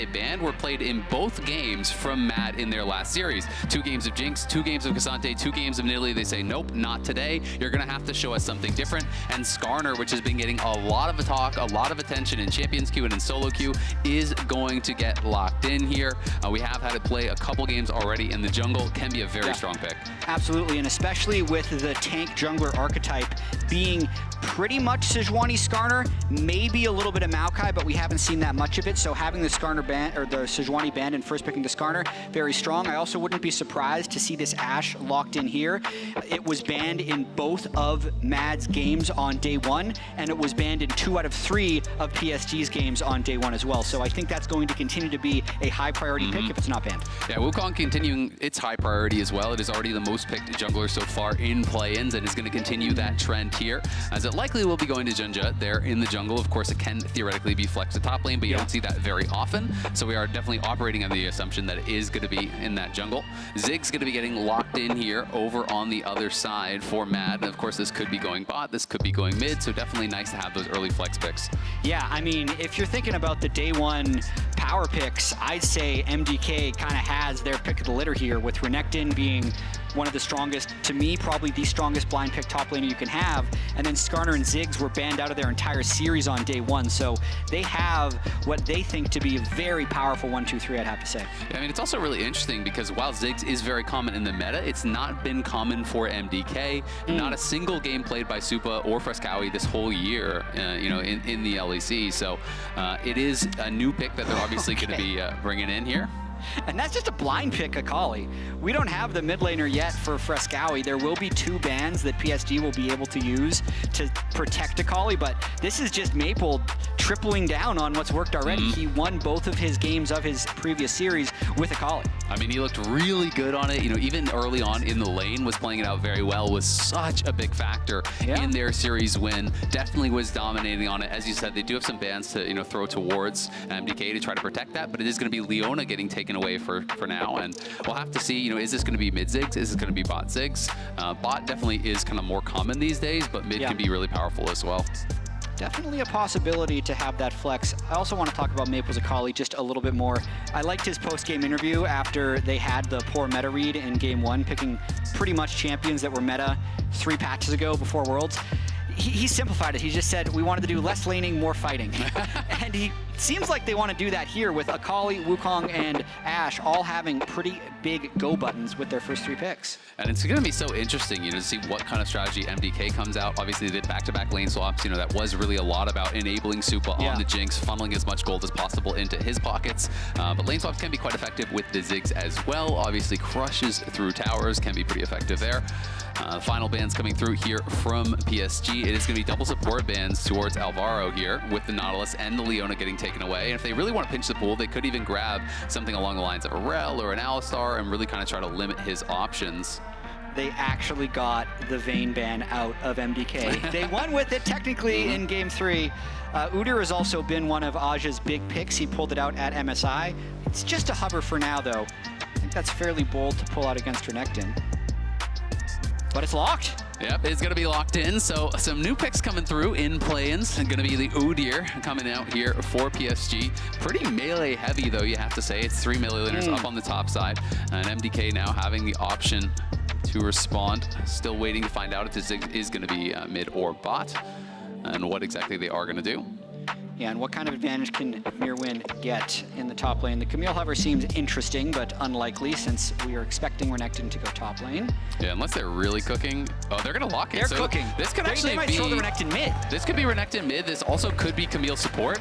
get banned were played in both games from Mad in their last series. 2 games of Jinx, 2 games of Cassante, 2 games of Nidalee. They say, nope, not today. You're going to have to show us something different. And Skarner, which has been getting a lot of talk, a lot of attention in Champions Queue and in Solo Queue, is going to get locked in here. We have had it play a couple games already in the jungle. Can be a very strong pick. Absolutely, and especially with the tank jungler archetype being pretty much Sejuani Skarner, maybe a little bit of Maokai, but we haven't seen that much of it. So having the Skarner ban, or the Sejuani banned and first picking the Skarner, very strong. I also wouldn't be surprised to see this AShe locked in here. It was banned in both of Mad's games on day 1, and it was banned in 2 out of 3 of PSG's games on day 1 as well. So I think that's going to continue to be a high priority pick if it's not banned. Yeah, Wukong continuing its high priority as well. It is already the most picked jungler so far in play-ins and is going to continue that trend here, as it likely will be going to JunJia there in the jungle. Of course, it can theoretically be flexed to top lane, but you don't see that very often. So we are definitely operating on the assumption that it is going to be in that jungle. Ziggs going to be getting locked in here over on the other side for Mad. And of course, this could be going bot, this could be going mid, so definitely nice to have those early flex picks. Yeah, I mean, if you're thinking about the day 1 power picks, I'd say MDK kind of has their pick of the litter here, with Renekton being one of the strongest, to me, probably the strongest blind pick top laner you can have. And then Skarner and Ziggs were banned out of their entire series on day 1. So they have what they think to be a very powerful 1, 2, 3, I'd have to say. Yeah, I mean, it's also really interesting because while Ziggs is very common in the meta, it's not been common for MDK. Not a single game played by Supa or Fresskowy this whole year, you know, in the LEC. So it is a new pick that they're obviously going to be bringing in here. And that's just a blind pick Akali. We don't have the mid laner yet for Fresskowy. There will be 2 bans that PSG will be able to use to protect Akali, but this is just Maple tripling down on what's worked already. He won both of his games of his previous series with Akali. I mean, he looked really good on it. You know, even early on in the lane was playing it out very well, was such a big factor in their series win. Definitely was dominating on it. As you said, they do have some bans to, you know, throw towards MDK to try to protect that, but it is going to be Leona getting taken away for now. And we'll have to see, you know, is this going to be mid Ziggs? Is it going to be bot Ziggs? Bot definitely is kind of more common these days, but mid can be really powerful as well. Definitely a possibility to have that flex. I also want to talk about Maple's Akali just a little bit more. I liked his post-game interview after they had the poor meta read in game 1, picking pretty much champions that were meta 3 patches ago before Worlds. He simplified it. He just said, we wanted to do less laning, more fighting. And he seems like they want to do that here with Akali, Wukong, and AShe all having pretty big go buttons with their first 3 picks. And it's going to be so interesting, you know, to see what kind of strategy MDK comes out. Obviously, they did back-to-back lane swaps. You know, that was really a lot about enabling Supa on the Jinx, funneling as much gold as possible into his pockets. But lane swaps can be quite effective with the Ziggs as well. Obviously, crushes through towers can be pretty effective there. Final bans coming through here from PSG. It is going to be double support bans towards Alvaro here with the Nautilus and the Leona getting taken away. And if they really want to pinch the pool, they could even grab something along the lines of a Rell or an Alistar and really kind of try to limit his options. They actually got the Vayne ban out of MDK. They won with it technically in game 3. Udyr has also been one of Azhi's big picks. He pulled it out at MSI. It's just a hover for now, though. I think that's fairly bold to pull out against Renekton. But it's locked. Yep, it's going to be locked in. So some new picks coming through in play-ins. Going to be the Udyr coming out here for PSG. Pretty melee heavy, though, you have to say. It's 3 melee laners up on the top side. And MDK now having the option to respond. Still waiting to find out if this is going to be mid or bot and what exactly they are going to do. Yeah, and what kind of advantage can Myrwn get in the top lane? The Camille hover seems interesting, but unlikely since we are expecting Renekton to go top lane. Yeah, unless they're really cooking. Oh, they're going to lock it. They're cooking. This could actually they might throw the Renekton mid. This could be Renekton mid. This also could be Camille support,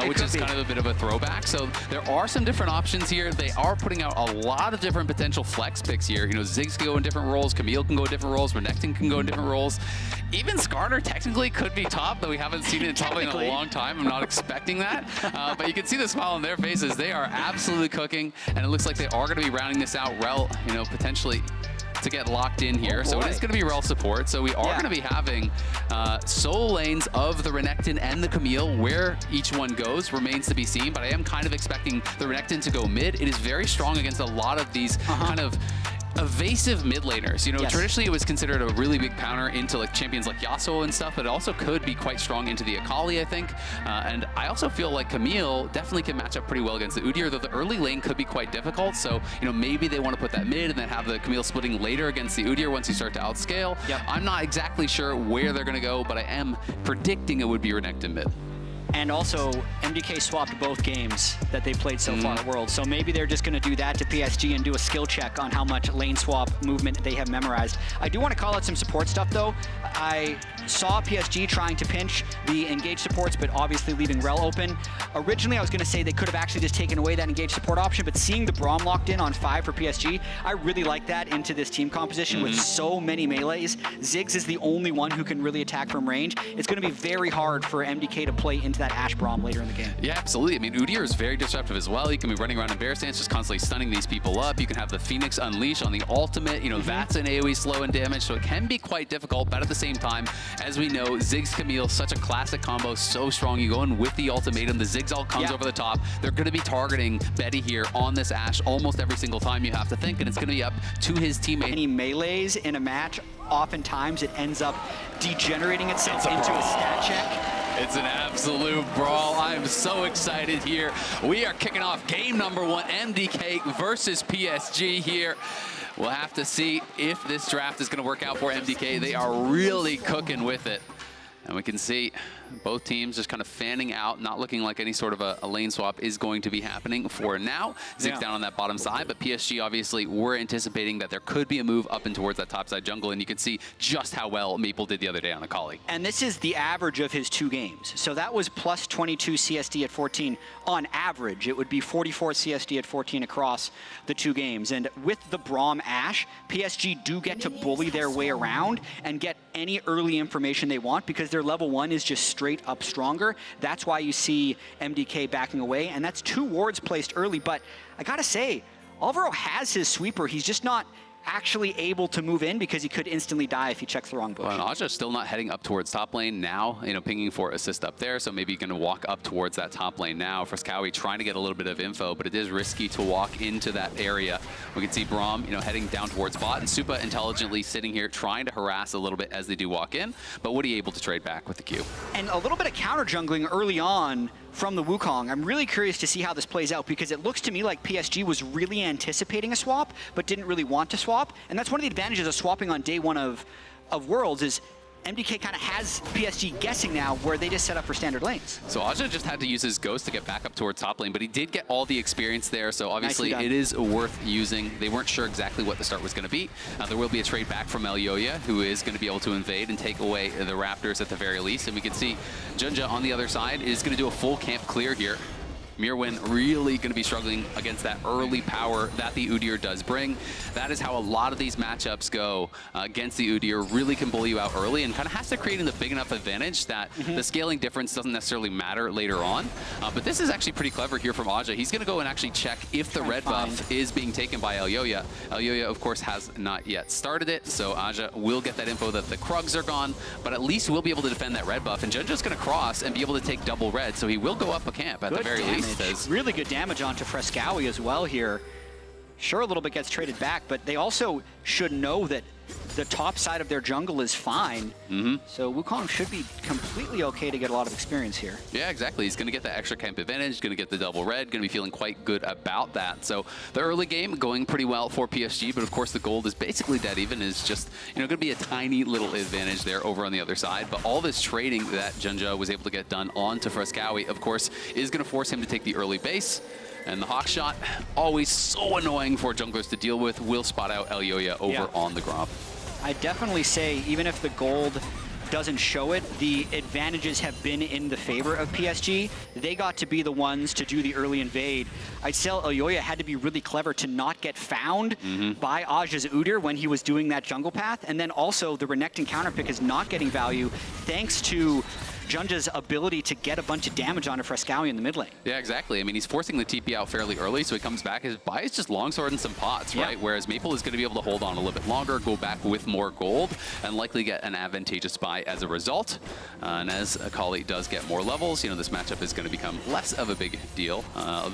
which is kind of a bit of a throwback. So there are some different options here. They are putting out a lot of different potential flex picks here. You know, Ziggs can go in different roles. Camille can go in different roles. Renekton can go in different roles. Even Skarner technically could be top, though we haven't seen it in top lane in a long time. I'm not expecting that. But you can see the smile on their faces. They are absolutely cooking, and it looks like they are going to be rounding this out. Rell, you know, potentially to get locked in here. So it is going to be Rell support. So we are going to be having solo lanes of the Renekton and the Camille. Where each one goes remains to be seen, but I am kind of expecting the Renekton to go mid. It is very strong against a lot of these kind of evasive mid laners. You know, Yes. traditionally it was considered a really big counter into like champions like Yasuo and stuff, but it also could be quite strong into the Akali, I think. And I also feel like Camille definitely can match up pretty well against the Udyr, though the early lane could be quite difficult. So, you know, maybe they want to put that mid and then have the Camille splitting later against the Udyr once you start to outscale. Yep. I'm not exactly sure where they're going to go, but I am predicting it would be Renekton mid. And also, MDK swapped both games that they played so far at Worlds. So maybe they're just going to do that to PSG and do a skill check on how much lane swap movement they have memorized. I do want to call out some support stuff, though. I saw PSG trying to pinch the engage supports, but obviously leaving Rell open. Originally, I was going to say they could have actually just taken away that engage support option, but seeing the Braum locked in on 5 for PSG, I really like that into this team composition with so many melees. Ziggs is the only one who can really attack from range. It's going to be very hard for MDK to play into that AShe Braum later in the game. Yeah, absolutely. I mean, Udyr is very disruptive as well. You can be running around in bear stance, just constantly stunning these people up. You can have the Phoenix Unleash on the ultimate. You know, that's an AoE slow and damage, so it can be quite difficult. But at the same time, as we know, Ziggs Camille, such a classic combo, so strong. You go in with the ultimatum, the Ziggs all comes over the top. They're going to be targeting Betty here on this AShe almost every single time, you have to think, and it's going to be up to his teammate. Any melees in a match, oftentimes it ends up degenerating itself into a stat check. It's an absolute brawl. I'm so excited here. We are kicking off game number 1, MDK versus PSG here. We'll have to see if this draft is going to work out for MDK. They are really cooking with it. And we can see both teams just kind of fanning out, not looking like any sort of a lane swap is going to be happening for now. Ziggs down on that bottom side, but PSG obviously we're anticipating that there could be a move up and towards that top side jungle, and you can see just how well Maple did the other day on Akali. And this is the average of his 2 games. So that was plus 22 CSD at 14 on average. It would be 44 CSD at 14 across the 2 games. And with the Braum AShe, PSG do get to bully their way around and get any early information they want because their level 1 is just straight up stronger. That's why you see MDK backing away, and that's 2 wards placed early. But I gotta say, Alvaro has his sweeper. He's just not actually able to move in because he could instantly die if he checks the wrong bush. Well, and AShe's still not heading up towards top lane now, you know, pinging for assist up there, so maybe you can walk up towards that top lane now. Fresskowy trying to get a little bit of info, but it is risky to walk into that area. We can see Braum, you know, heading down towards bot, and Supa intelligently sitting here trying to harass a little bit as they do walk in, but Woody able to trade back with the Q. And a little bit of counter jungling early on from the Wukong. I'm really curious to see how this plays out because it looks to me like PSG was really anticipating a swap, but didn't really want to swap. And that's one of the advantages of swapping on day 1 of Worlds is MDK kind of has PSG guessing now where they just set up for standard lanes. So AShe just had to use his Ghost to get back up towards top lane, but he did get all the experience there, so obviously it is worth using. They weren't sure exactly what the start was going to be. There will be a trade back from Elyoya, who is going to be able to invade and take away the Raptors at the very least, and we can see JunJia on the other side is going to do a full camp clear here. Myrwn really going to be struggling against that early power that the Udyr does bring. That is how a lot of these matchups go against the Udyr. Really can bully you out early and kind of has to create a big enough advantage that the scaling difference doesn't necessarily matter later on. But this is actually pretty clever here from Azhi. He's going to go and actually check if the red buff is being taken by Elyoya. Elyoya, of course, has not yet started it, so Azhi will get that info that the Krugs are gone, but at least we'll be able to defend that red buff. And JunJia's going to cross and be able to take double red, so he will go up a camp at the very least. Really good damage onto Fresskowy as well here. Sure, a little bit gets traded back, but they also should know that the top side of their jungle is fine. So Wukong should be completely okay to get a lot of experience here. Yeah, exactly. He's going to get the extra camp advantage, going to get the double red, going to be feeling quite good about that. So the early game going pretty well for PSG, but of course the gold is basically dead even, is just, you know, going to be a tiny little advantage there over on the other side. But all this trading that JunJia was able to get done onto Fresskowy, of course, is going to force him to take the early base. And the Hawk shot, always so annoying for junglers to deal with, will spot out Elyoya over on the Gromp. I definitely say, even if the gold doesn't show it, the advantages have been in the favor of PSG. They got to be the ones to do the early invade. I'd say Elyoya had to be really clever to not get found by Azhi's Udyr when he was doing that jungle path. And then also the Renekton counterpick is not getting value thanks to JunJia's ability to get a bunch of damage onto Fresskowy in the mid lane. Yeah, exactly. I mean, he's forcing the TP out fairly early, so he comes back. His buy is just longsword and some pots, right? Whereas Maple is going to be able to hold on a little bit longer, go back with more gold, and likely get an advantageous buy as a result. And as Akali does get more levels, you know, this matchup is going to become less of a big deal,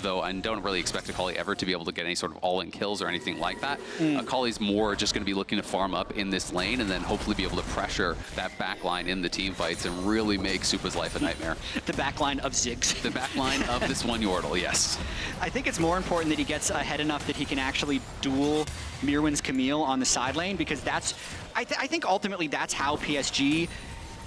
though I don't really expect Akali ever to be able to get any sort of all-in kills or anything like that. Akali's more just going to be looking to farm up in this lane and then hopefully be able to pressure that back line in the team fights and really make Supa's life a nightmare. The back line of Ziggs. The back line of this one Yordle, yes. I think it's more important that he gets ahead enough that he can actually duel Myrwn's Camille on the side lane, because that's, I think ultimately that's how PSG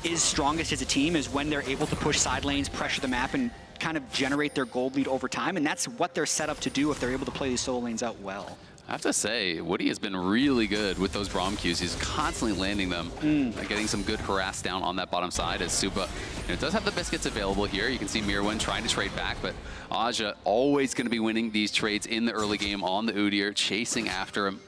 is strongest as a team, is when they're able to push side lanes, pressure the map, and kind of generate their gold lead over time, and that's what they're set up to do if they're able to play these solo lanes out well. I have to say, Woody has been really good with those Braum Qs. He's constantly landing them, getting some good harass down on that bottom side as Supa does have the biscuits available here. You can see Myrwn trying to trade back, but AShe always going to be winning these trades in the early game on the Udyr, chasing after him,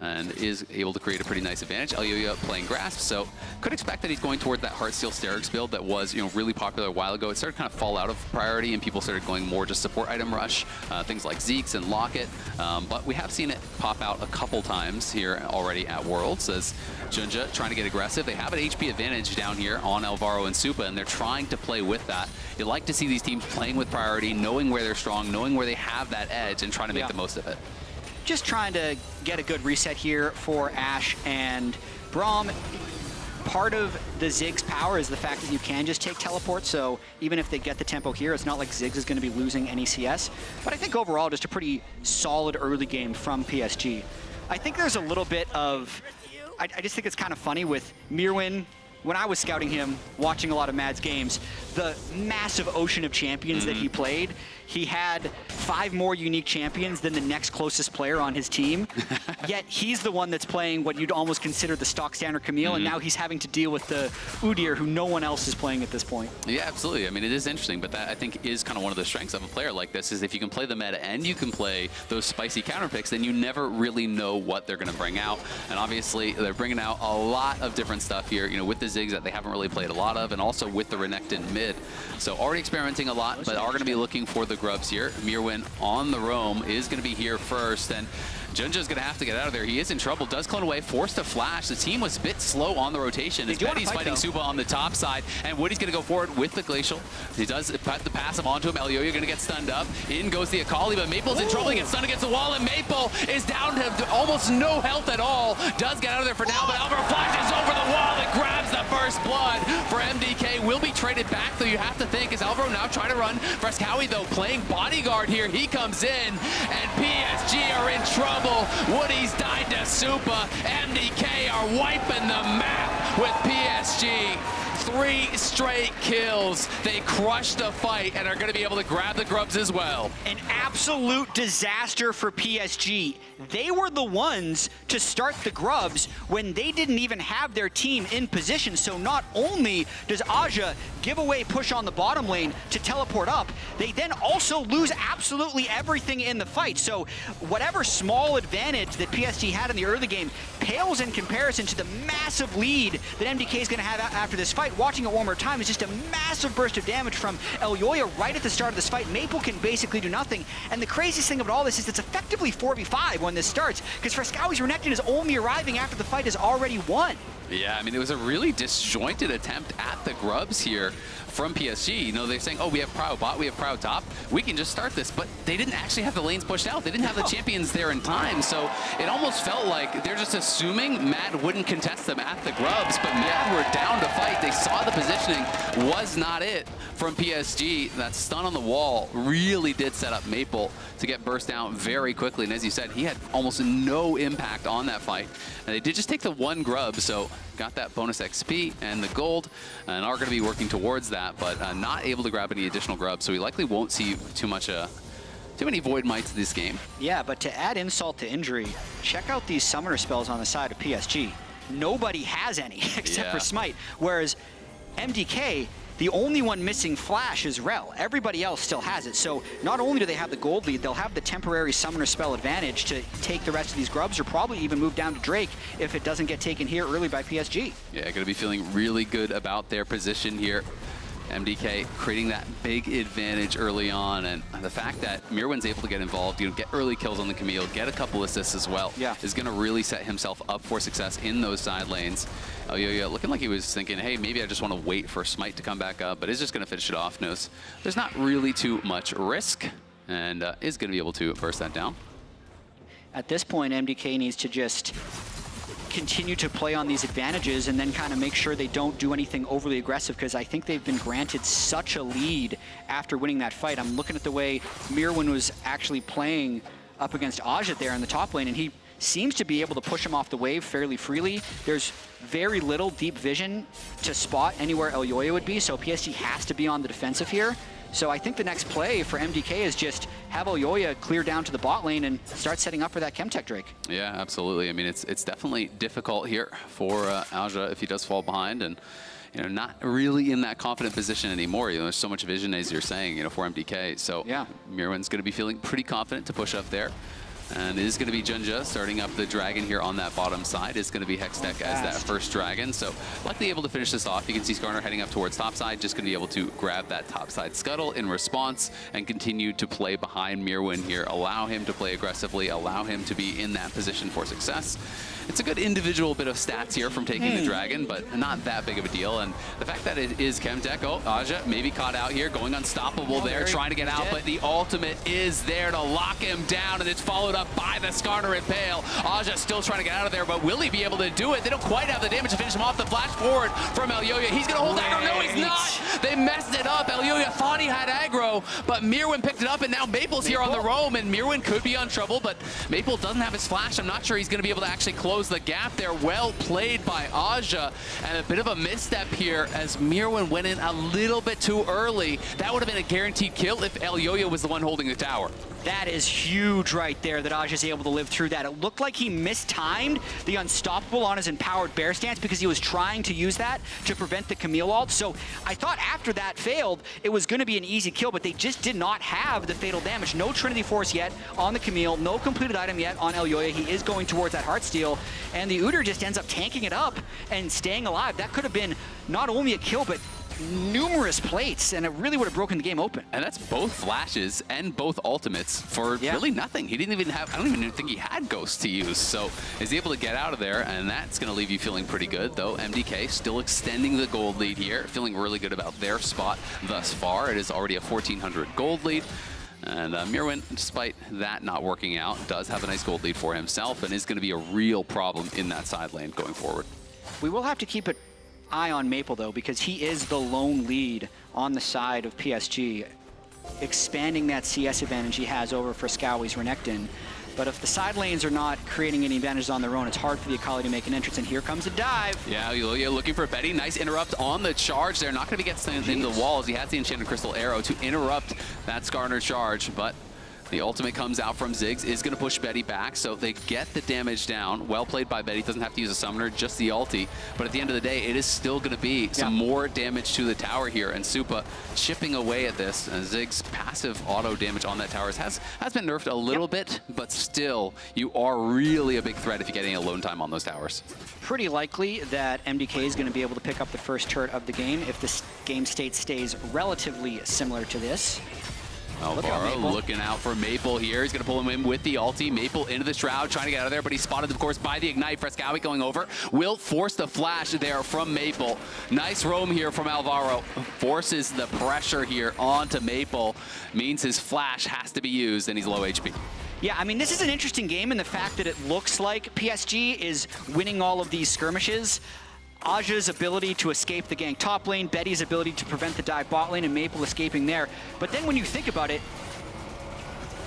and is able to create a pretty nice advantage. Elyoya playing Grasp, so could expect that he's going toward that Heartsteel Hysterics build that was, really popular a while ago. It started kind of fall out of priority, and people started going more just support item rush, things like Ziggs and Locket. But we have seen it pop out a couple times here already at Worlds as JunJia trying to get aggressive. They have an HP advantage down here on Alvaro and Supa, and they're trying to play with that. You like to see these teams playing with priority, knowing where they're strong, knowing where they have that edge, and trying to make the most of it. Just trying to get a good reset here for AShe and Braum. Part of the Ziggs power is the fact that you can just take teleport, so even if they get the tempo here, it's not like Ziggs is going to be losing any CS. But I think overall, just a pretty solid early game from PSG. I think there's a little bit of, I just think it's kind of funny with Myrwn. When I was scouting him, watching a lot of Mad's games, the massive ocean of champions that he played, he had 5 more unique champions than the next closest player on his team. Yet he's the one that's playing what you'd almost consider the stock standard Camille, and now he's having to deal with the Udyr, who no one else is playing at this point. Yeah, absolutely. I mean, it is interesting, but that I think is kind of one of the strengths of a player like this, is if you can play the meta and you can play those spicy counter picks, then you never really know what they're going to bring out. And obviously, they're bringing out a lot of different stuff here, with the Ziggs that they haven't really played a lot of, and also with the Renekton mid. So already experimenting a lot, but are going to be looking for the grubs here. Myrwn on the roam is going to be here first, and JunJia's going to have to get out of there. He is in trouble, does clone away, forced to flash. The team was a bit slow on the rotation as Betty's fighting Supa on the top side, and Woody's going to go forward with the Glacial. He does put the passive onto him. Elyoya going to get stunned up. In goes the Akali, but Maple's in trouble. He gets stunned against the wall, and Maple is down to almost no health at all. Does get out of there for now, but Alvaro flashes over the wall and grabs the first blood for MDK. Will be traded back, though you have to think, is Alvaro now trying to run? Fresskowy, though, playing bodyguard here. He comes in, and PSG are in trouble. Woody's died to Supa. MDK are wiping the map with PSG. 3 straight kills. They crushed the fight and are going to be able to grab the grubs as well. An absolute disaster for PSG. They were the ones to start the grubs when they didn't even have their team in position. So not only does AShe give away push on the bottom lane to teleport up, they then also lose absolutely everything in the fight. So whatever small advantage that PSG had in the early game pales in comparison to the massive lead that MDK is going to have after this fight. Watching it one more time is just a massive burst of damage from Elyoya right at the start of this fight. Maple can basically do nothing. And the craziest thing about all this is it's effectively 4v5 when this starts, because Fresskowy's Renekton is only arriving after the fight is already won. Yeah, I mean, it was a really disjointed attempt at the grubs here from PSG. They're saying, oh, we have Prow bot, we have Prow top, we can just start this, but they didn't actually have the lanes pushed out. They didn't have the champions there in time, so it almost felt like they're just assuming Mad wouldn't contest them at the grubs, but Mad were down to fight. They saw the positioning was not it from PSG. That stun on the wall really did set up Maple to get burst down very quickly, and as you said, he had almost no impact on that fight. And they did just take the 1 grub, so got that bonus XP and the gold, and are going to be working towards that, but not able to grab any additional grubs, so we likely won't see too many Void Mites this game. Yeah, but to add insult to injury, check out these summoner spells on the side of PSG. Nobody has any except for Smite, whereas MDK, the only one missing Flash is Rell. Everybody else still has it. So not only do they have the gold lead, they'll have the temporary summoner spell advantage to take the rest of these grubs, or probably even move down to Drake if it doesn't get taken here early by PSG. Yeah, going to be feeling really good about their position here. MDK creating that big advantage early on, and the fact that Myrwn's able to get involved, get early kills on the Camille, get a couple assists as well, is going to really set himself up for success in those side lanes. Elyoya looking like he was thinking, hey, maybe I just want to wait for Smite to come back up, but is just going to finish it off. Knows there's not really too much risk, and is going to be able to burst that down. At this point, MDK needs to just continue to play on these advantages and then kind of make sure they don't do anything overly aggressive, because I think they've been granted such a lead after winning that fight. I'm looking at the way Myrwn was actually playing up against AShe there in the top lane, and he seems to be able to push him off the wave fairly freely. There's very little deep vision to spot anywhere Elyoya would be, so PSG has to be on the defensive here. So I think the next play for MDK is just have Elyoya clear down to the bot lane and start setting up for that Chemtech Drake. Yeah, absolutely. I mean, it's definitely difficult here for AShe if he does fall behind, and not really in that confident position anymore. There's so much vision, as you're saying, for MDK. So yeah, Myrwn's going to be feeling pretty confident to push up there. And it is going to be JunJia starting up the dragon here on that bottom side. It's going to be Hextech as that first dragon. So likely able to finish this off. You can see Skarner heading up towards top side, just going to be able to grab that top side scuttle in response and continue to play behind Myrwn here. Allow him to play aggressively, allow him to be in that position for success. It's a good individual bit of stats here from taking the dragon, but not that big of a deal. And the fact that it is Chemtech, AShe maybe caught out here, going unstoppable there, trying to get out, but the ultimate is there to lock him down, and it's followed up by the Skarner Impale. AShe still trying to get out of there, but will he be able to do it? They don't quite have the damage to finish him off. The flash forward from Elyoya. He's going to hold aggro. No, he's not. They messed it up. Elyoya thought he had aggro, but Myrwn picked it up, and now Maple's here on the roam, and Myrwn could be on trouble, but Maple doesn't have his flash. I'm not sure he's going to be able to actually close the gap there. Well played by AShe, and a bit of a misstep here as Myrwn went in a little bit too early. That would have been a guaranteed kill if Elyoya was the one holding the tower. That is huge right there that AShe is able to live through that. It looked like he mistimed the unstoppable on his empowered bear stance because he was trying to use that to prevent the Camille ult. So I thought after that failed, it was going to be an easy kill, but they just did not have the fatal damage. No Trinity Force yet on the Camille, no completed item yet on Elyoya. He is going towards that Heartsteel, and the Udyr just ends up tanking it up and staying alive. That could have been not only a kill, but numerous plates, and it really would have broken the game open. And that's both flashes and both ultimates for really nothing. He didn't even have, I don't even think he had ghosts to use, so he's able to get out of there, and that's going to leave you feeling pretty good, though MDK still extending the gold lead here, feeling really good about their spot thus far. It is already a 1,400 gold lead. And Myrwn, despite that not working out, does have a nice gold lead for himself and is going to be a real problem in that side lane going forward. We will have to keep an eye on Maple, though, because he is the lone lead on the side of PSG, expanding that CS advantage he has over Fresskowy's Renekton. But if the side lanes are not creating any advantages on their own, it's hard for the Akali to make an entrance, and here comes a dive. Yeah, Elyoya looking for Betty. Nice interrupt on the charge there. Not going to be getting into the walls. He has the Enchanted Crystal Arrow to interrupt that Skarner charge, but the ultimate comes out from Ziggs, is going to push Betty back, so they get the damage down. Well played by Betty, doesn't have to use a summoner, just the ulti. But at the end of the day, it is still going to be some more damage to the tower here, and Supa chipping away at this. And Ziggs' passive auto damage on that tower has been nerfed a little bit, but still, you are really a big threat if you get any alone time on those towers. Pretty likely that MDK is going to be able to pick up the first turret of the game if this game state stays relatively similar to this. Alvaro looking out for Maple here. He's going to pull him in with the ulti. Maple into the Shroud, trying to get out of there, but he's spotted, of course, by the Ignite. Fresskowy going over. Will force the flash there from Maple. Nice roam here from Alvaro. Forces the pressure here onto Maple. Means his flash has to be used, and he's low HP. Yeah, I mean, this is an interesting game in the fact that it looks like PSG is winning all of these skirmishes. AShe's ability to escape the gank top lane, Betty's ability to prevent the dive bot lane, and Maple escaping there. But then when you think about it,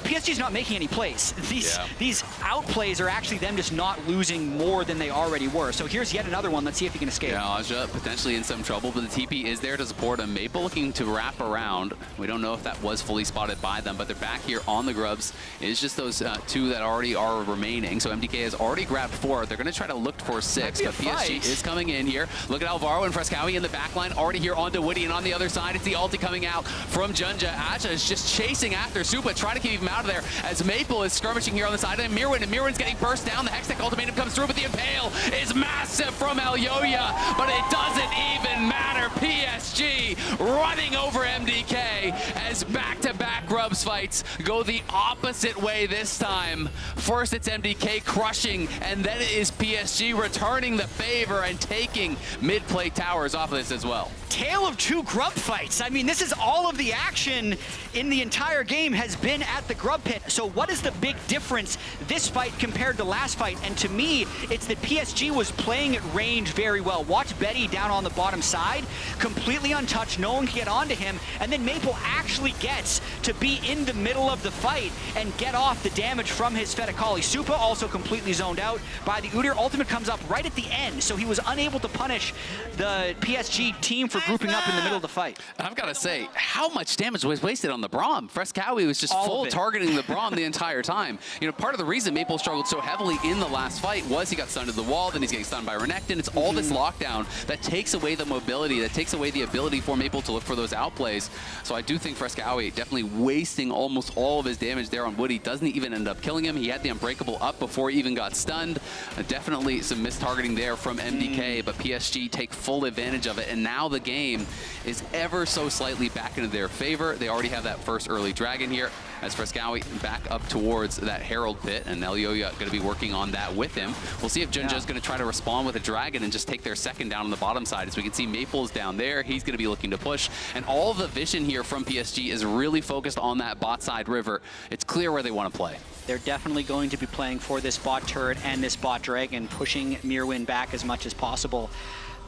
PSG's not making any plays. These outplays are actually them just not losing more than they already were. So here's yet another one. Let's see if he can escape. Yeah, AShe potentially in some trouble, but the TP is there to support him. Maple looking to wrap around. We don't know if that was fully spotted by them, but they're back here on the grubs. It's just those two that already are remaining. So MDK has already grabbed 4. They're going to try to look for 6, but PSG is coming in here. Look at Alvaro and Fresskowy in the backline, already here onto Woody, and on the other side, it's the ulti coming out from JunJia. AShe is just chasing after Supa, trying to keep him him out of there as Maple is skirmishing here on the side, and Myrwn's getting burst down. The Hextech ultimatum comes through, but the Impale is massive from Elyoya, but it doesn't even matter. PSG running over MDK as back-to-back grubs fights go the opposite way this time. First it's MDK crushing, and then it is PSG returning the favor and taking mid-play towers off of this as well. Tale of two grub fights. I mean, this is all of the action in the entire game has been at the grub pit. So what is the big difference this fight compared to last fight? And to me, it's that PSG was playing at range very well. Watch Betty down on the bottom side, completely untouched, no one can get onto him, and then Maple actually gets to be in the middle of the fight and get off the damage from his fed Akali. Supa also completely zoned out by the Udyr. Ultimate comes up right at the end, so he was unable to punish the PSG team for grouping up in the middle of the fight. I've got to say, how much damage was wasted on the Braum? Fresskowy was just All full of it. targeting the Braum the entire time. You know, part of the reason Maple struggled so heavily in the last fight was he got stunned to the wall, then he's getting stunned by Renekton. It's all this lockdown that takes away the mobility, that takes away the ability for Maple to look for those outplays. So I do think Fresskowy definitely wasting almost all of his damage there on Woody. Doesn't even end up killing him. He had the Unbreakable up before he even got stunned. Definitely some mistargeting there from MDK, but PSG take full advantage of it, and now the game is ever so slightly back into their favor. They already have that first early dragon here as Fresskowy back up towards that Herald pit, and Elyoya going to be working on that with him. We'll see if JunJia is going to try to respond with a dragon and just take their second down on the bottom side. As we can see, Maple's down there. He's going to be looking to push, and all the vision here from PSG is really focused on that bot side river. It's clear where they want to play. They're definitely going to be playing for this bot turret and this bot dragon, pushing Myrwn back as much as possible.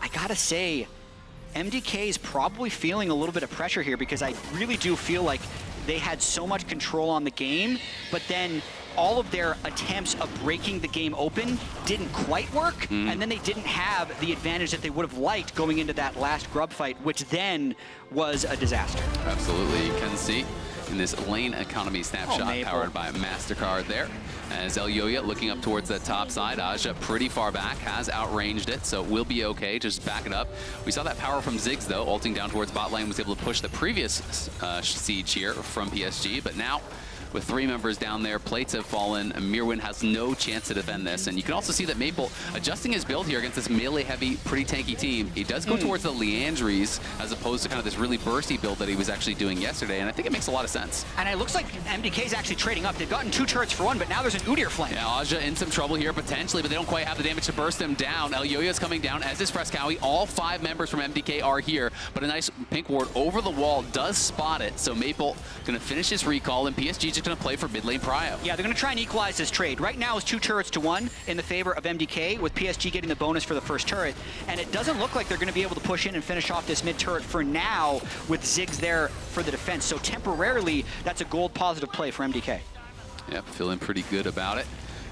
I gotta say, MDK is probably feeling a little bit of pressure here because I really do feel like they had so much control on the game, but then all of their attempts of breaking the game open didn't quite work, and then they didn't have the advantage that they would have liked going into that last grub fight, which then was a disaster. Absolutely, you can see in this lane economy snapshot powered by MasterCard there. As Elyoya looking up towards the top side, AShe pretty far back, has outranged it, so we'll be okay, just back it up. We saw that power from Ziggs though, ulting down towards bot lane, was able to push the previous siege here from PSG, but now with 3 members down there, plates have fallen, Myrwn has no chance to defend this, and you can also see that Maple adjusting his build here against this melee-heavy, pretty tanky team. He does go towards the Leandries as opposed to kind of this really bursty build that he was actually doing yesterday, and I think it makes a lot of sense. And it looks like MDK's actually trading up. They've gotten 2 turrets for 1, but now there's an Udyr flank. Yeah, AShe in some trouble here potentially, but they don't quite have the damage to burst them down. Elyoya's coming down, as is Fresskowy. All 5 members from MDK are here, but a nice pink ward over the wall does spot it, so Maple gonna finish his recall, and PSG just gonna play for mid lane prio. Yeah, they're going to try and equalize this trade. Right now it's 2 turrets to 1 in the favor of MDK, with PSG getting the bonus for the first turret. And it doesn't look like they're going to be able to push in and finish off this mid turret for now, with Ziggs there for the defense. So temporarily, that's a gold positive play for MDK. Yep, feeling pretty good about it.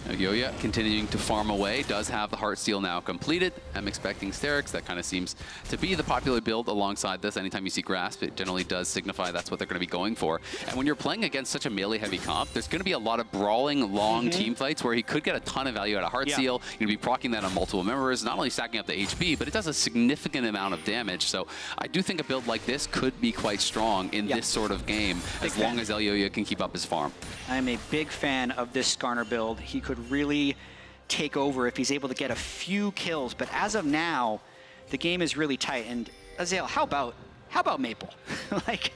Elyoya continuing to farm away, does have the Heartsteel now completed. I'm expecting Hysterics. That kind of seems to be the popular build alongside this. Anytime you see Grasp, it generally does signify that's what they're going to be going for. And when you're playing against such a melee-heavy comp, there's going to be a lot of brawling, long team fights where he could get a ton of value out of Heartsteel. You're going to be proccing that on multiple members, not only stacking up the HP, but it does a significant amount of damage. So I do think a build like this could be quite strong in this sort of game, as long as Elyoya can keep up his farm. I'm a big fan of this Skarner build. He could really take over if he's able to get a few kills, but as of now, the game is really tight. And Azale, how about Maple? Like,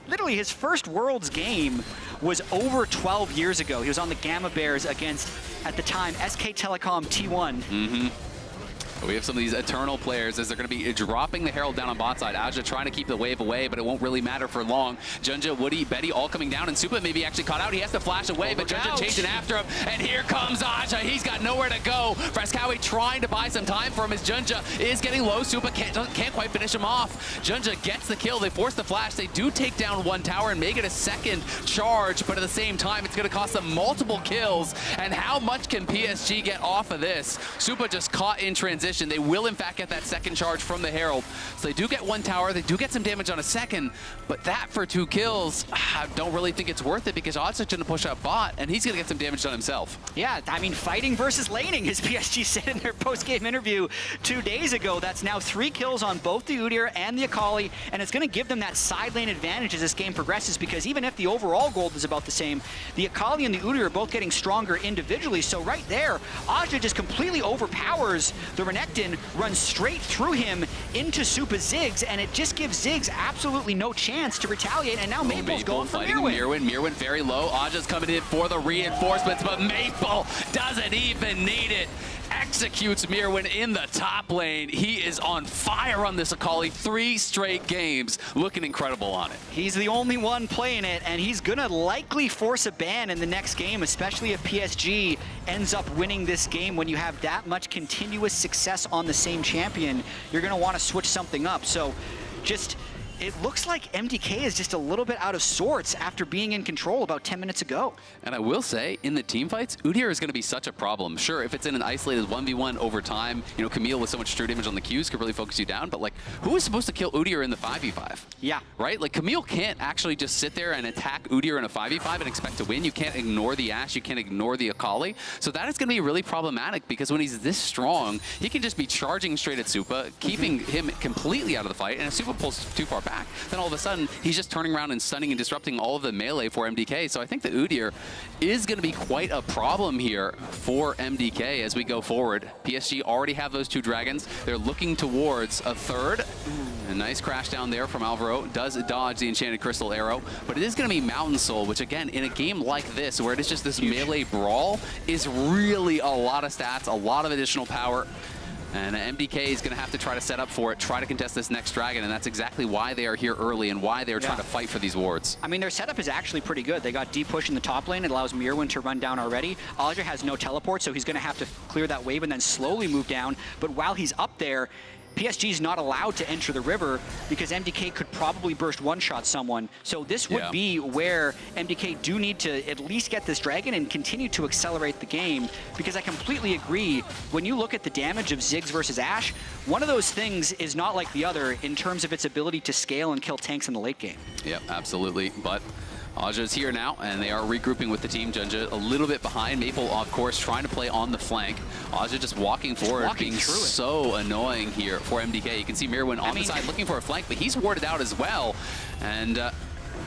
literally his first Worlds game was over 12 years ago. He was on the Gamma Bears against, at the time, SK Telecom T1. We have some of these Eternal players as they're going to be dropping the Herald down on bot side. AShe trying to keep the wave away, but it won't really matter for long. JunJia, Woody, Betty all coming down, and Supa maybe actually caught out. He has to flash away, but JunJia chasing after him, and here comes AShe. He's got nowhere to go. Fresskowy trying to buy some time for him as JunJia is getting low. Supa can't quite finish him off. JunJia gets the kill. They force the flash. They do take down 1 tower and make it a second charge, but at the same time, it's going to cost them multiple kills. And how much can PSG get off of this? Supa just caught in transition. position. They will, in fact, get that second charge from the Herald. So they do get one tower. They do get some damage on a second. But that for 2 kills, I don't really think it's worth it because Azhi's going to push out bot, and he's going to get some damage on himself. Yeah, I mean, fighting versus laning, as PSG said in their post-game interview 2 days ago. That's now 3 kills on both the Udyr and the Akali, and it's going to give them that side lane advantage as this game progresses, because even if the overall gold is about the same, the Akali and the Udyr are both getting stronger individually. So right there, Azhi just completely overpowers the Renekton, runs straight through him into Supa Ziggs, and it just gives Ziggs absolutely no chance to retaliate, and now Maple's going for Myrwn. Myrwn very low. Azhi's coming in for the reinforcements, but Maple doesn't even need it. Executes Myrwn in the top lane. He is on fire on this Akali. 3 straight games, looking incredible on it. He's the only one playing it, and he's gonna likely force a ban in the next game, especially if PSG ends up winning this game. When you have that much continuous success on the same champion, you're gonna wanna switch something up. So just, it looks like MDK is just a little bit out of sorts after being in control about 10 minutes ago. And I will say, in the team fights, Udyr is going to be such a problem. Sure, if it's in an isolated 1v1 over time, you know, Camille with so much true damage on the Qs could really focus you down, but like, who is supposed to kill Udyr in the 5v5? Yeah. Right? Like, Camille can't actually just sit there and attack Udyr in a 5v5 and expect to win. You can't ignore the AShe, you can't ignore the Akali. So that is going to be really problematic, because when he's this strong, he can just be charging straight at Supa, keeping him completely out of the fight, and if Supa pulls too far back, then all of a sudden he's just turning around and stunning and disrupting all of the melee for MDK. So I think the Udyr is going to be quite a problem here for MDK as we go forward. PSG already have those 2 dragons. They're looking towards a third. A nice crash down there from Alvaro. Does dodge the enchanted crystal arrow, but it is going to be Mountain Soul, which again, in a game like this, where it is just this melee brawl, is really a lot of stats, a lot of additional power. And MDK is going to have to try to set up for it, try to contest this next dragon, and that's exactly why they are here early and why they're trying to fight for these wards. I mean, their setup is actually pretty good. They got deep push in the top lane. It allows Myrwn to run down already. Azhi has no teleport, so he's going to have to clear that wave and then slowly move down. But while he's up there, PSG is not allowed to enter the river because MDK could probably burst one-shot someone. So this would be where MDK do need to at least get this dragon and continue to accelerate the game, because I completely agree. When you look at the damage of Ziggs versus AShe, one of those things is not like the other in terms of its ability to scale and kill tanks in the late game. Yep, absolutely. But Azhi is here now, and they are regrouping with the team. JunJia a little bit behind. Maple, of course, trying to play on the flank. Azhi just walking forward, being so annoying here for MDK. You can see Myrwn on the side looking for a flank, but he's warded out as well. And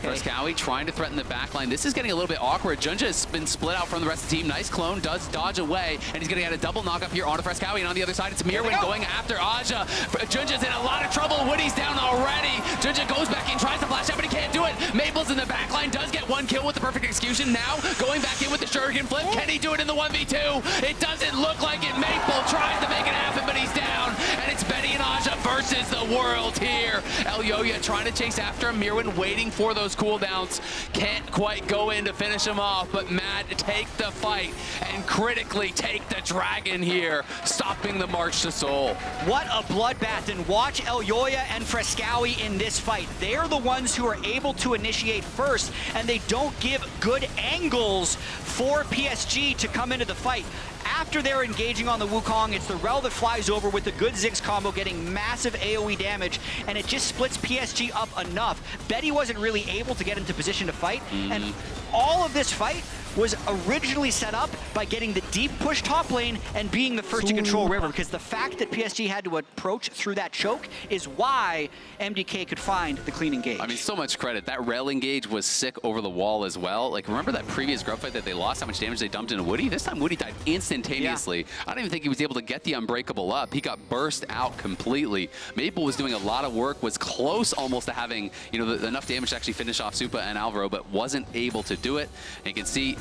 Fresskowy trying to threaten the backline. This is getting a little bit awkward. JunJia has been split out from the rest of the team. Nice clone, does dodge away, and he's going to get a double knock up here onto Fresskowy. And on the other side, it's Myrwn going after Azhi. JunJia's in a lot of trouble. Woody's down already. JunJia goes back in, tries to flash out, but he can't do it. Maple's in the backline, does get 1 kill with the perfect execution. Now going back in with the shuriken flip. Can he do it in the 1v2? It doesn't look like it. Maple tries to make it happen, but he's down. And it's Betty and Azhi versus the world here. Elyoya trying to chase after him. Myrwn waiting for those cooldowns. Can't quite go in to finish him off, but Mad take the fight and critically take the dragon here, stopping the march to Soul. What a bloodbath, and watch Elyoya and Fresskowy in this fight. They're the ones who are able to initiate first, and they don't give good angles for PSG to come into the fight. After they're engaging on the Wukong, it's the Rell that flies over with the good Ziggs combo, getting massive AoE damage, and it just splits PSG up enough. Betty wasn't really able to get into position to fight, and all of this fight was originally set up by getting the deep push top lane and being the first to control river, because the fact that PSG had to approach through that choke is why MDK could find the clean engage. I mean, so much credit. That Rell engage was sick over the wall as well. Like, remember that previous grub fight that they lost, how much damage they dumped into Woody? This time Woody died instantaneously. I don't even think he was able to get the Unbreakable up. He got burst out completely. Maple was doing a lot of work, was close almost to having, you know, enough damage to actually finish off Supa and Alvaro, but wasn't able to do it. And you can see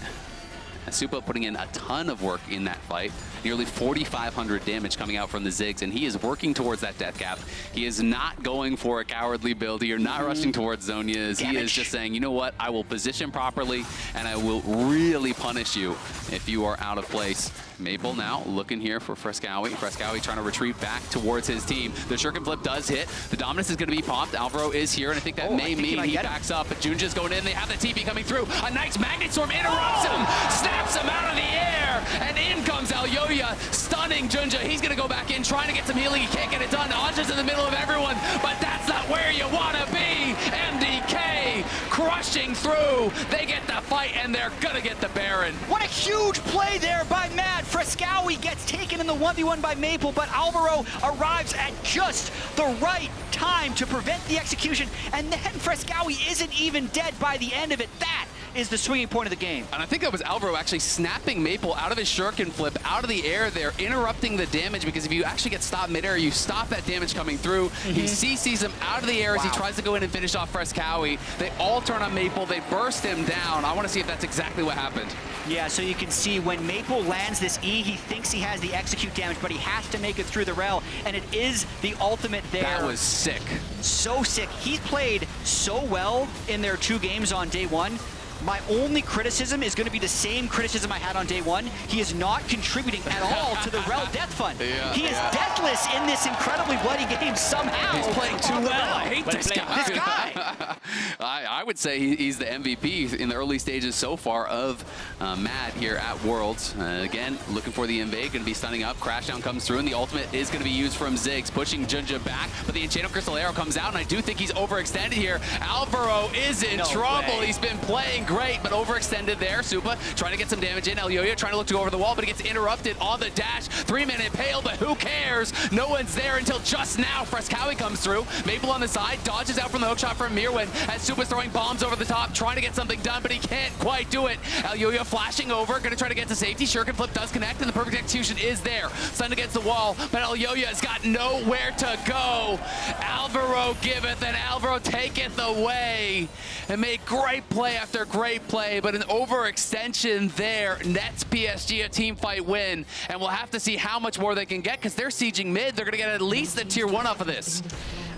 Supa putting in a ton of work in that fight. Nearly 4,500 damage coming out from the Ziggs, and he is working towards that death cap. He is not going for a cowardly build. You're not rushing towards Zonia's. He is just saying, you know what, I will position properly, and I will really punish you if you are out of place. Maple now looking here for Fresskowy. Fresskowy trying to retreat back towards his team. The shuriken flip does hit. The dominance is going to be popped. Alvaro is here, and I think that may mean he backs up, but JunJia's going in. They have the TP coming through. A nice Magnet Storm interrupts him, snaps him out of the air, and in comes Elyoya, stunning JunJia. He's going to go back in, trying to get some healing. He can't get it done. Azhi's in the middle of everyone, but that's not where you want to be. MDK crushing through. They get the fight, and they're going to get the Baron. What a huge play there by Matt. Fresskowy gets taken in the 1v1 by Maple, but Alvaro arrives at just the right time to prevent the execution, and then Fresskowy isn't even dead by the end of it. That is the swinging point of the game. And I think that was Alvaro actually snapping Maple out of his shuriken flip, out of the air there, interrupting the damage, because if you actually get stopped midair, you stop that damage coming through. He CCs him out of the air as he tries to go in and finish off Fresskowy. They all turn on Maple. They burst him down. I want to see if that's exactly what happened. Yeah, so you can see when Maple lands this E, he thinks he has the execute damage, but he has to make it through the Rell, and it is the ultimate there. That was sick. So sick. He's played so well in their 2 games on day 1. My only criticism is going to be the same criticism I had on day 1. He is not contributing at all to the Rell death fund. He is deathless in this incredibly bloody game somehow. He's playing too well. I hate this guy. This guy. I would say he's the MVP in the early stages so far of Mad here at Worlds. Again, looking for the invade, going to be stunning up. Crashdown comes through, and the ultimate is going to be used from Ziggs, pushing JunJia back, but the Enchanted Crystal Arrow comes out, and I do think he's overextended here. Alvaro is in trouble. He's been playing great, but overextended there. Supa trying to get some damage in. Elyoya trying to look to go over the wall, but he gets interrupted on the dash. 3-minute pale, but who cares? No one's there until just now. Fresskowy comes through. Maple on the side, dodges out from the hookshot from Myrwn as Supa's throwing bombs over the top, trying to get something done, but he can't quite do it. Elyoya flashing over, gonna try to get to safety. Shuriken flip does connect, and the perfect execution is there. Stunned against the wall, but Elyoya has got nowhere to go. Alvaro giveth, and Alvaro taketh away, and made great play after great play, but an overextension there nets PSG a team fight win, and we'll have to see how much more they can get, because they're sieging mid. They're gonna get at least the tier 1 off of this.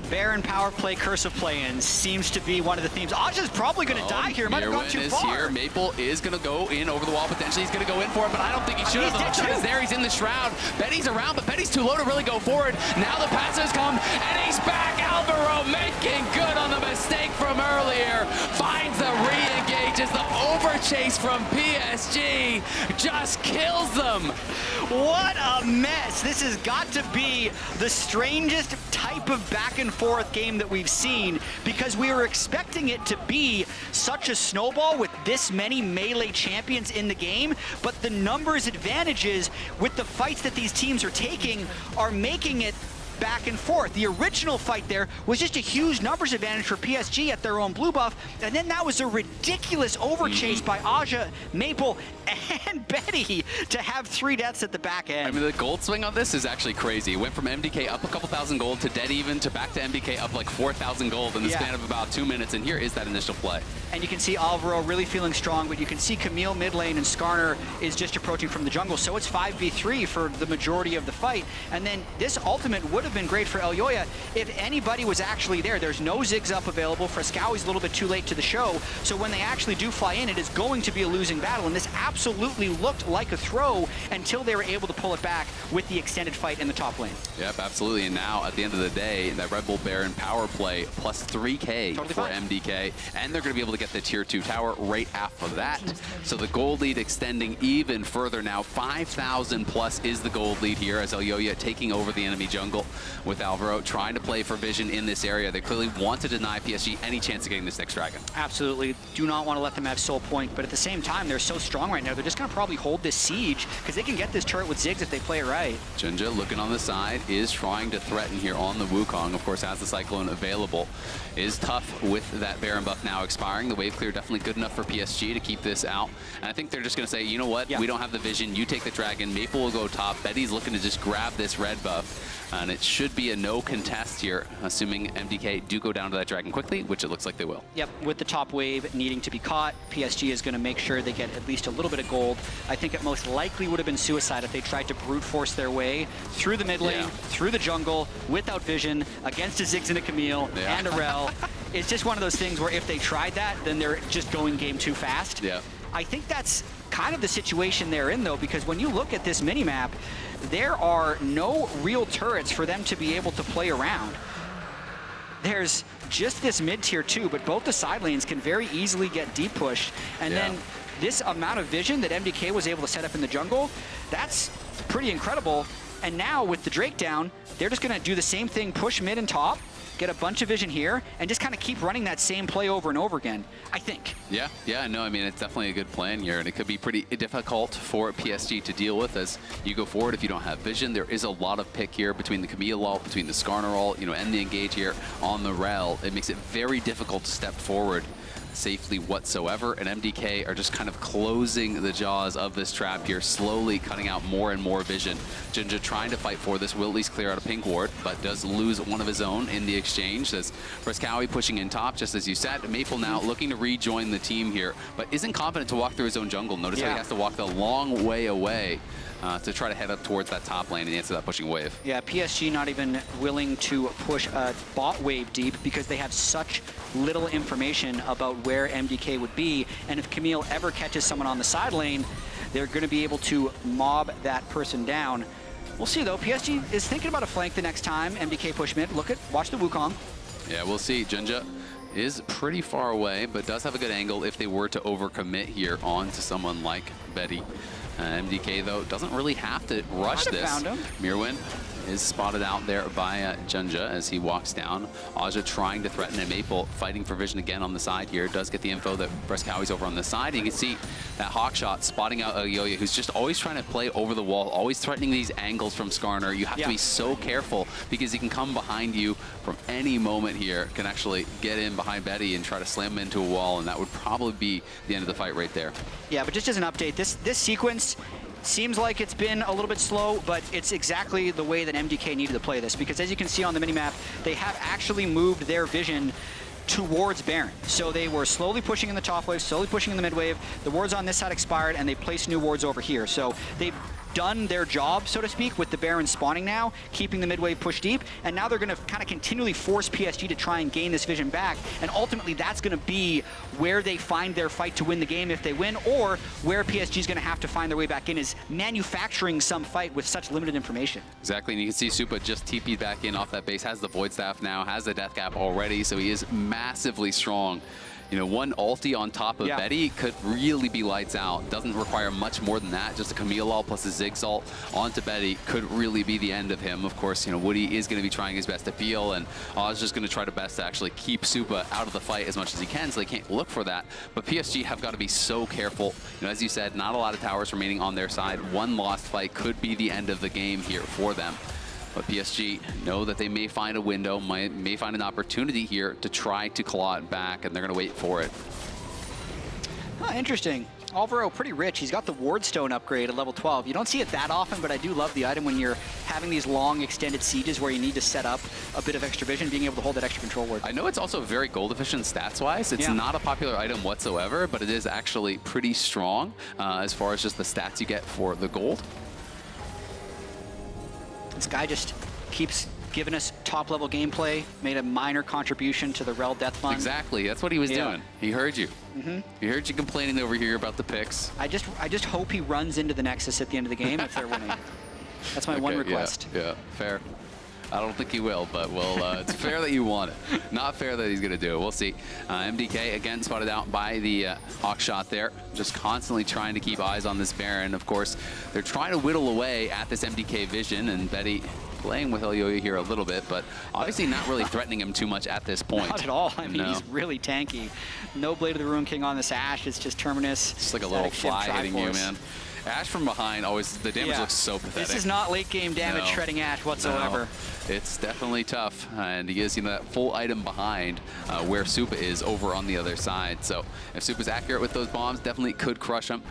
Baron power play, curse of play-ins seems to be one of the themes. Azhi's probably going to die here. Might have gone too far. Here. Maple is going to go in over the wall. Potentially he's going to go in for it, but I don't think he should have. The hookshot is there. He's in the shroud. Betty's around, but Betty's too low to really go forward. Now the passes come, and he's back. Alvaro making good on the mistake from earlier. Finds the re-engage as the overchase from PSG just kills them. What a mess. This has got to be the strangest type of back and forth game that we've seen, because we were expecting it to be such a snowball with this many melee champions in the game, but the numbers advantages with the fights that these teams are taking are making it back and forth. The original fight there was just a huge numbers advantage for PSG at their own blue buff, and then that was a ridiculous overchase by Azhi, Maple, and Betty to have 3 deaths at the back end. I mean, the gold swing on this is actually crazy. It went from MDK up a couple thousand gold to dead even to back to MDK up like 4,000 gold in the span of about 2 minutes, and here is that initial play. And you can see Alvaro really feeling strong, but you can see Camille mid lane and Skarner is just approaching from the jungle, so it's 5v3 for the majority of the fight. And then this ultimate would have been great for Elyoya if anybody was actually there. There's no Ziggs up available. Fresskowy's a little bit too late to the show, so when they actually do fly in, it is going to be a losing battle, and this absolutely looked like a throw until they were able to pull it back with the extended fight in the top lane. Yep, absolutely. And now, at the end of the day, that Red Bull Baron power play plus 3K for MDK, and they're going to be able to get the tier 2 tower right after that. So the gold lead extending even further now. 5,000 plus is the gold lead here as Elyoya taking over the enemy jungle with Alvaro trying to play for vision in this area. They clearly want to deny PSG any chance of getting this next dragon. Absolutely. Do not want to let them have soul point, but at the same time, they're so strong right now. They're just going to probably hold this siege because they can get this turret with Ziggs if they play it right. JunJia looking on the side, is trying to threaten here on the Wukong. Of course, has the Cyclone available. Is tough with that Baron buff now expiring. The wave clear definitely good enough for PSG to keep this out. And I think they're just going to say, you know what, we don't have the vision. You take the dragon. Maple will go top. Betty's looking to just grab this red buff. And it should be a no contest here, assuming MDK do go down to that dragon quickly, which it looks like they will. Yep, with the top wave needing to be caught, PSG is going to make sure they get at least a little bit of gold. I think it most likely would have been suicide if they tried to brute force their way through the mid lane, through the jungle, without vision, against a Ziggs and a Camille, and a Rell. It's just one of those things where if they tried that, then they're just going game too fast. Yeah. I think that's kind of the situation they're in, though, because when you look at this mini-map, there are no real turrets for them to be able to play around. There's just this mid-tier 2, but both the side lanes can very easily get deep pushed. And then this amount of vision that MDK was able to set up in the jungle, that's pretty incredible. And now with the Drake down, they're just going to do the same thing, push mid and top, get a bunch of vision here, and just kind of keep running that same play over and over again, I think. Yeah, no, I mean, it's definitely a good plan here, and it could be pretty difficult for PSG to deal with as you go forward if you don't have vision. There is a lot of pick here between the Camille ult, between the Skarner ult, you know, and the engage here on the Rell. It makes it very difficult to step forward safely whatsoever, and MDK are just kind of closing the jaws of this trap here, slowly cutting out more and more vision. JunJia trying to fight for this, will at least clear out a pink ward, but does lose one of his own in the exchange. As Fresskowy pushing in top, just as you said. Maple now looking to rejoin the team here, but isn't confident to walk through his own jungle. Notice how he has to walk the long way away to try to head up towards that top lane and answer that pushing wave. Yeah, PSG not even willing to push a bot wave deep because they have such little information about where MDK would be, and if Camille ever catches someone on the side lane, they're going to be able to mob that person down. We'll see though. PSG is thinking about a flank the next time MDK push mid. Watch the Wukong. Yeah, we'll see. JunJia is pretty far away, but does have a good angle if they were to overcommit here onto someone like Betty. MDK, though, doesn't really have to rush this. Myrwn is spotted out there by JunJia as he walks down. Azhi trying to threaten, and Maple fighting for vision again on the side here. Does get the info that Fresskowy's over on the side. You can see that hawk shot spotting out Elyoya, who's just always trying to play over the wall, always threatening these angles from Skarner. You have to be so careful because he can come behind you from any moment here, can actually get in behind Betty and try to slam him into a wall, and that would probably be the end of the fight right there. Yeah, but just as an update, this sequence seems like it's been a little bit slow, but it's exactly the way that MDK needed to play this, because as you can see on the minimap, they have actually moved their vision towards Baron. So they were slowly pushing in the top wave, slowly pushing in the mid wave. The wards on this side expired, and they placed new wards over here. So they've done their job, so to speak, with the Baron spawning now, keeping the mid wave pushed deep, and now they're going to kind of continually force PSG to try and gain this vision back, and ultimately that's going to be where they find their fight to win the game if they win, or where PSG is going to have to find their way back in, is manufacturing some fight with such limited information. Exactly, and you can see Supa just TP'd back in off that base, has the Void Staff now, has the Death Cap already, so he is massively strong. You know, one ulti on top of Betty could really be lights out. Doesn't require much more than that. Just a Camille ult plus a Ziggs ult onto Betty could really be the end of him. Of course, you know, Woody is going to be trying his best to peel, and Oz just going to try to best to actually keep Supa out of the fight as much as he can, so they can't look for that. But PSG have got to be so careful. You know, as you said, not a lot of towers remaining on their side. One lost fight could be the end of the game here for them. But PSG know that they may find a window, may find an opportunity here to try to claw it back, and they're going to wait for it. Interesting. Alvaro, pretty rich. He's got the Wardstone upgrade at level 12. You don't see it that often, but I do love the item when you're having these long extended sieges where you need to set up a bit of extra vision, being able to hold that extra control ward. I know it's also very gold efficient stats-wise. It's not a popular item whatsoever, but it is actually pretty strong as far as just the stats you get for the gold. This guy just keeps giving us top-level gameplay, made a minor contribution to the Rell Death Fund. Exactly, that's what he was doing. He heard you. He heard you complaining over here about the picks. I just hope he runs into the Nexus at the end of the game if they're winning. That's my one request. Yeah, fair. I don't think he will, but it's fair that you want it. Not fair that he's going to do it. We'll see. MDK, again, spotted out by the Hawk shot there. Just constantly trying to keep eyes on this Baron. Of course, they're trying to whittle away at this MDK vision, and Betty playing with Elyoya here a little bit, but obviously not really threatening him too much at this point. Not at all. I mean, he's really tanky. No Blade of the Ruin King on this AShe. It's just Terminus. It's like a little fly hitting you, man. AShe from behind, always, the damage looks so pathetic. This is not late game damage shredding AShe whatsoever. No. It's definitely tough, and he is, you know, that full item behind where Supa is over on the other side. So if Supa's accurate with those bombs, definitely could crush him.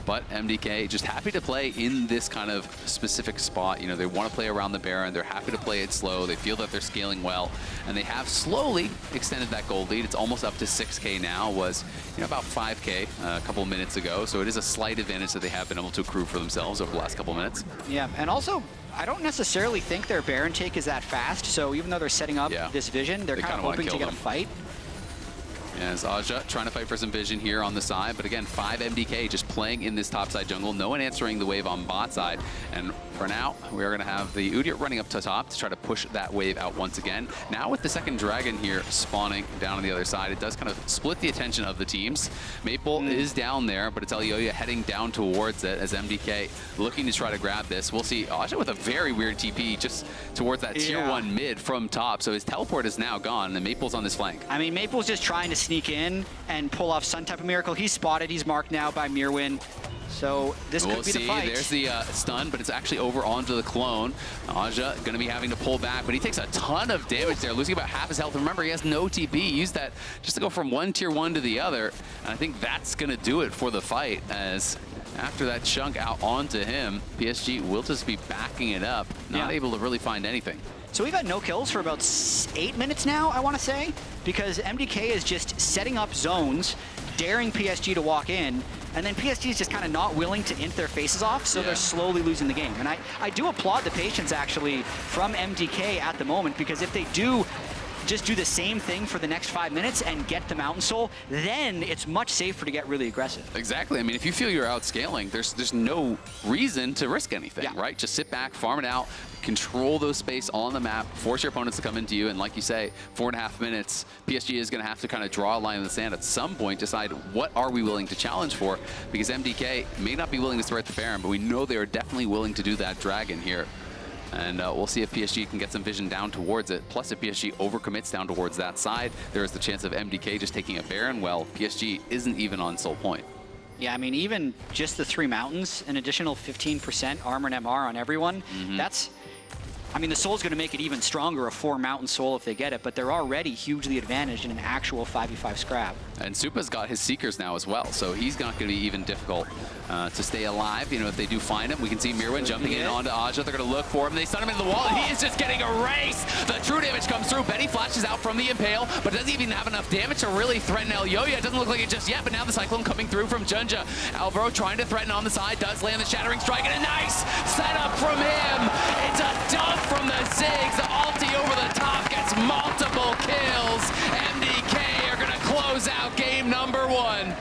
But MDK just happy to play in this kind of specific spot. You know, they want to play around the Baron. They're happy to play it slow. They feel that they're scaling well, and they have slowly extended that gold lead. It's almost up to 6K now. Was, you know, about 5K a couple of minutes ago. So it is a slight advantage that they have been able to accrue for themselves over the last couple of minutes. Yeah, and also, I don't necessarily think their Baron take is that fast. So even though they're setting up this vision, they're kind of hoping to get a fight. As Azhi trying to fight for some vision here on the side, but again, 5 MDK just playing in this topside jungle. No one answering the wave on bot side, and For now, we are going to have the Udyr running up to top to try to push that wave out once again. Now with the second dragon here spawning down on the other side, it does kind of split the attention of the teams. Maple is down there, but it's Elyoya heading down towards it as MDK looking to try to grab this. We'll see AShe with a very weird TP just towards that tier 1 mid from top. So his teleport is now gone, and Maple's on this flank. I mean, Maple's just trying to sneak in and pull off some type of miracle. He's spotted, he's marked now by Myrwn. So this could be the fight. There's the stun, but it's actually over onto the clone. AShe going to be having to pull back, but he takes a ton of damage there, losing about half his health. Remember, he has no TP. He used that just to go from one tier 1 to the other. And I think that's going to do it for the fight, as after that chunk out onto him, PSG will just be backing it up, not able to really find anything. So we've had no kills for about 8 minutes now, I want to say, because MDK is just setting up zones, daring PSG to walk in, and then PSG is just kind of not willing to int their faces off, so they're slowly losing the game. And I do applaud the patience, actually, from MDK at the moment, because if they do just do the same thing for the next 5 minutes and get the Mountain Soul, then it's much safer to get really aggressive. Exactly. I mean, if you feel you're outscaling, there's no reason to risk anything, right? Just sit back, farm it out, control those space on the map, force your opponents to come into you, and like you say, 4.5 minutes, PSG is going to have to kind of draw a line in the sand at some point, decide what are we willing to challenge for, because MDK may not be willing to threat the Baron, but we know they are definitely willing to do that dragon here. And we'll see if PSG can get some vision down towards it. Plus, if PSG overcommits down towards that side, there is the chance of MDK just taking a Baron. Well, PSG isn't even on soul point. Yeah, I mean, even just the 3 mountains, an additional 15% armor and MR on everyone, that's... I mean, the Soul's going to make it even stronger, a 4 Mountain Soul if they get it, but they're already hugely advantaged in an actual 5v5 scrap. And Supa's got his Seekers now as well, so he's not going to be even difficult to stay alive. You know, if they do find him, we can see Myrwn jumping in onto AShe. They're going to look for him. They stun him into the wall, and he is just getting erased. The true damage comes through. Benny flashes out from the Impale, but doesn't even have enough damage to really threaten Elyoya. It doesn't look like it just yet, but now the Cyclone coming through from JunJia. Alvaro trying to threaten on the side, does land the Shattering Strike, and a nice setup from him. It's a dump from the Ziggs. The ulti over the top gets multiple kills. MDK are going to close out game number 1.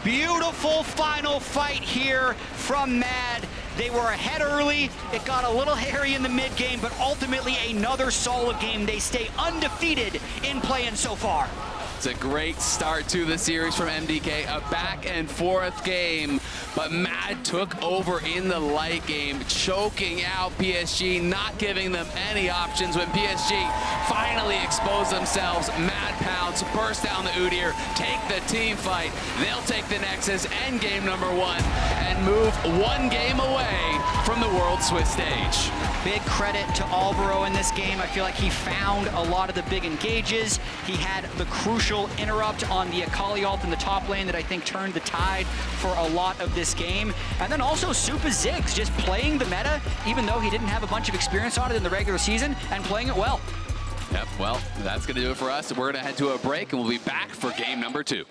Beautiful final fight here from Mad. They were ahead early. It got a little hairy in the mid game, but ultimately another solid game. They stay undefeated in play-in so far. It's a great start to the series from MDK, a back and forth game, but Mad took over in the late game, choking out PSG, not giving them any options. When PSG finally exposed themselves, Mad pounce, burst down the Udyr, take the team fight. They'll take the Nexus and game number 1 and move 1 game away from the World Swiss stage. Big credit to Alvaro in this game. I feel like he found a lot of the big engages. He had the crucial interrupt on the Akali ult in the top lane that I think turned the tide for a lot of this game. And then also Supa Ziggs just playing the meta, even though he didn't have a bunch of experience on it in the regular season, and playing it well. Yep, well, that's going to do it for us. We're going to head to a break, and we'll be back for game number 2.